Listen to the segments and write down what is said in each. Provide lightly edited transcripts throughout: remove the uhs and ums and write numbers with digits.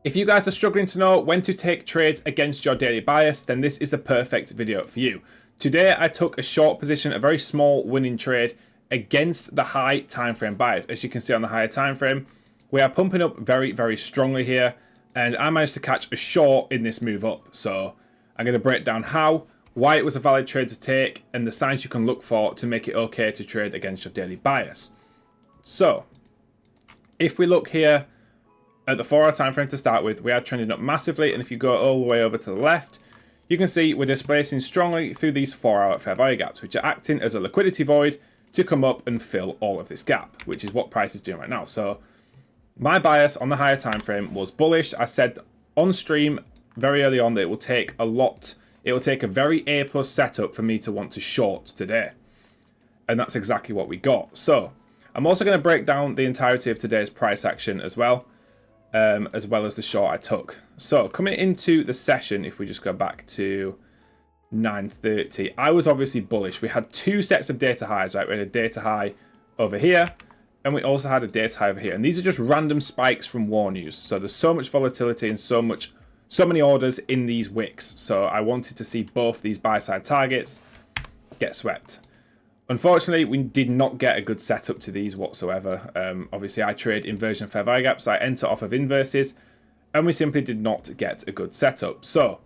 If you guys are struggling to know when to take trades against your daily bias, then this is the perfect video for you. Today I took a short position, a very small winning trade against the high time frame bias. As you can see on the higher time frame, we are pumping up very, very strongly here, and I managed to catch a short in this move up. So I'm going to break down how, why it was a valid trade to take, and the signs you can look for to make it okay to trade against your daily bias. So if we look here at the 4 hour time frame to start with, we are trending up massively, and if you go all the way over to the left, you can see we're displacing strongly through these 4 hour fair value gaps, which are acting as a liquidity void to come up and fill all of this gap, which is what price is doing right now. So my bias on the higher time frame was bullish. I said on stream very early on that it will take a very A plus setup for me to want to short today, and that's exactly what we got. So I'm also going to break down the entirety of today's price action as well as the short I took. So coming into the session, if we just go back to 9:30, I was obviously bullish. We had two sets of data highs, right? We had a data high over here, and we also had a data high over here. And these are just random spikes from war news. So there's so much volatility and so many orders in these wicks. So I wanted to see both these buy side targets get swept. Unfortunately, we did not get a good setup to these whatsoever. Obviously, I trade inversion fair value gaps, so I enter off of inverses, and we simply did not get a good setup. So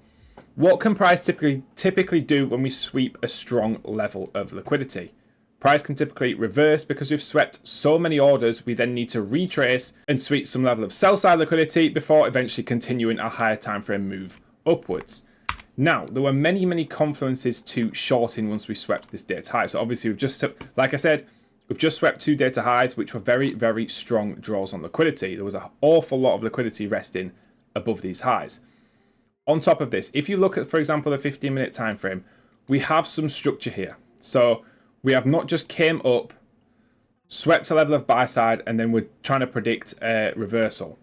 what can price typically do when we sweep a strong level of liquidity? Price can typically reverse because we've swept so many orders. We then need to retrace and sweep some level of sell side liquidity before eventually continuing a higher time frame move upwards. Now, there were many confluences to shorting once we swept this data high. So obviously we've just, like I said, we've just swept two data highs, which were very strong draws on liquidity. There was an awful lot of liquidity resting above these highs. On top of this, if you look at, for example, the 15-minute time frame, we have some structure here. So we have not just came up, swept a level of buy side, and then we're trying to predict a reversal.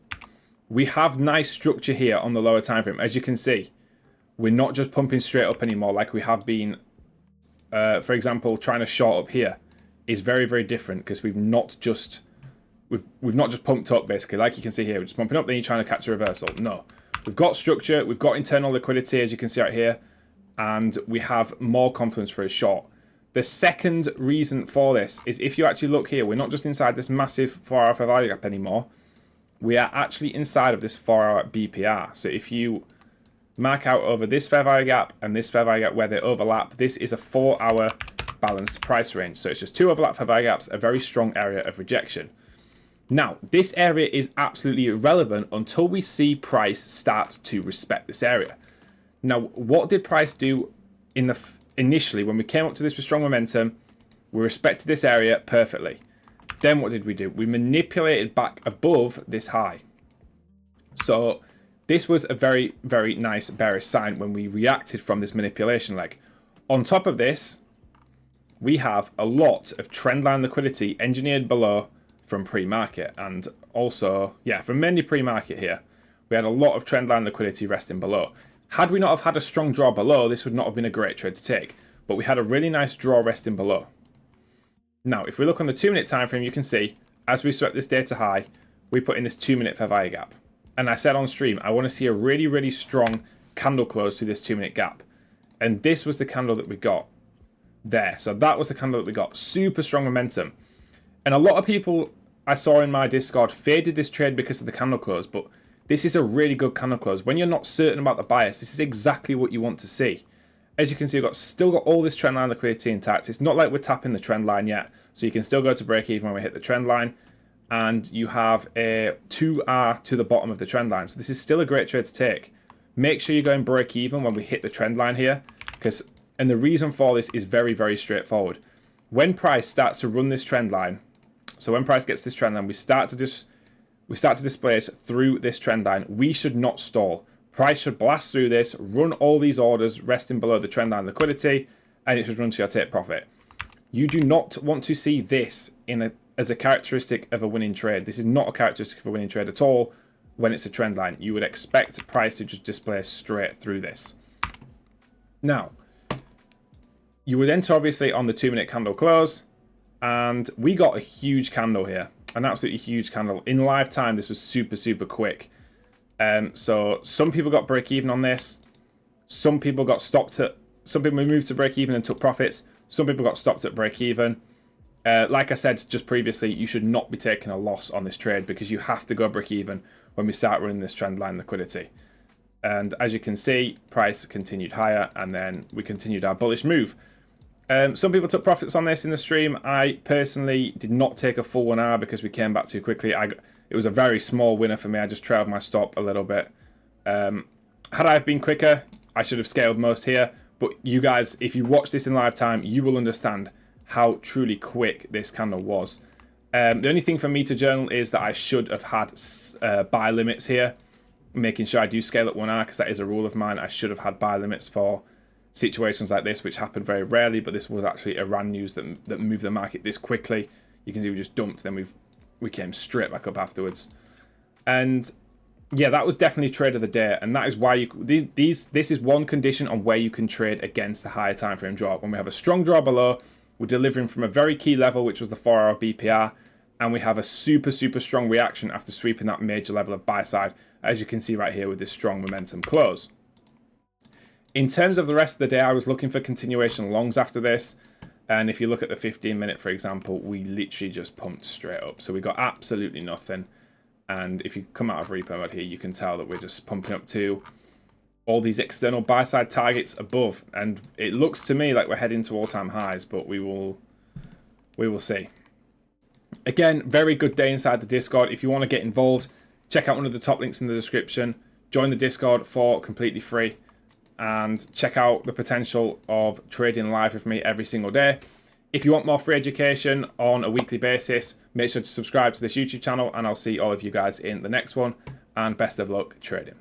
We have nice structure here on the lower time frame. As you can see, we're not just pumping straight up anymore like we have been, for example, trying to short up here is very different, because we've not just pumped up basically. Like you can see here, we're just pumping up, then you're trying to catch a reversal. No, we've got structure, we've got internal liquidity, as you can see right here, and we have more confidence for a short. The second reason for this is if you actually look here, we're not just inside this massive 4 hour fair value gap anymore. We are actually inside of this 4 hour BPR. So if you mark out over this fair value gap and this fair value gap where they overlap, this is a 4 hour balanced price range. So it's just two overlap fair value gaps, a very strong area of rejection. Now, this area is absolutely irrelevant until we see price start to respect this area. Now, what did price do initially when we came up to this with strong momentum? We respected this area perfectly. Then what did we do? We manipulated back above this high. So this was a very nice bearish sign when we reacted from this manipulation leg. On top of this, we have a lot of trendline liquidity engineered below from pre-market, and also, yeah, from mainly pre-market here. We had a lot of trendline liquidity resting below. Had we not have had a strong draw below, this would not have been a great trade to take, but we had a really nice draw resting below. Now, if we look on the 2-minute time frame, you can see as we swept this data high, we put in this 2-minute fair value gap. And I said on stream, I want to see a really strong candle close through this 2-minute gap. And this was the candle that we got there. So that was the candle that we got. Super strong momentum. And a lot of people I saw in my Discord faded this trade because of the candle close. But this is a really good candle close. When you're not certain about the bias, this is exactly what you want to see. As you can see, we've still got all this trend line liquidity intact. It's not like we're tapping the trend line yet. So you can still go to break even when we hit the trend line. And you have a 2R to the bottom of the trend line. So this is still a great trade to take. Make sure you're going break even when we hit the trend line here, and the reason for this is very straightforward. When price starts to run this trend line, so when price gets this trend line, we start to displace through this trend line. We should not stall. Price should blast through this, run all these orders resting below the trend line liquidity, and it should run to your take profit. You do not want to see this as a characteristic of a winning trade. This is not a characteristic of a winning trade at all when it's a trend line. You would expect price to just displace straight through this. Now, you would enter obviously on the 2-minute candle close, and we got a huge candle here, an absolutely huge candle. In live time, this was super quick. So some people got break even on this. Some people got stopped at. Some people moved to break even and took profits. Some people got stopped at break even. Like I said just previously, you should not be taking a loss on this trade because you have to go break even when we start running this trend line liquidity. And as you can see, price continued higher, and then we continued our bullish move. Some people took profits on this in the stream. I personally did not take a full 1 hour because we came back too quickly. It was a very small winner for me. I just trailed my stop a little bit. Had I been quicker, I should have scaled most here. But you guys, if you watch this in live time, you will understand how truly quick this candle was. The only thing for me to journal is that I should have had buy limits here, making sure I do scale at 1 hour, because that is a rule of mine. I should have had buy limits for situations like this, which happen very rarely, but this was actually Iran news that moved the market this quickly. You can see we just dumped, then we came straight back up afterwards. And yeah, that was definitely trade of the day, and that is why this is one condition on where you can trade against the higher time frame draw. When we have a strong draw below, we're delivering from a very key level, which was the 4-hour BPR, and we have a super strong reaction after sweeping that major level of buy side, as you can see right here with this strong momentum close. In terms of the rest of the day, I was looking for continuation longs after this, and if you look at the 15-minute, for example, we literally just pumped straight up, so we got absolutely nothing. And if you come out of repo mode here, you can tell that we're just pumping up to all these external buy side targets above, and it looks to me like we're heading to all-time highs, but we will see. Again, very good day inside the Discord. If you want to get involved, check out one of the top links in the description. Join the Discord for completely free, and check out the potential of trading live with me every single day. If you want more free education on a weekly basis, make sure to subscribe to this YouTube channel, and I'll see all of you guys in the next one, and best of luck trading.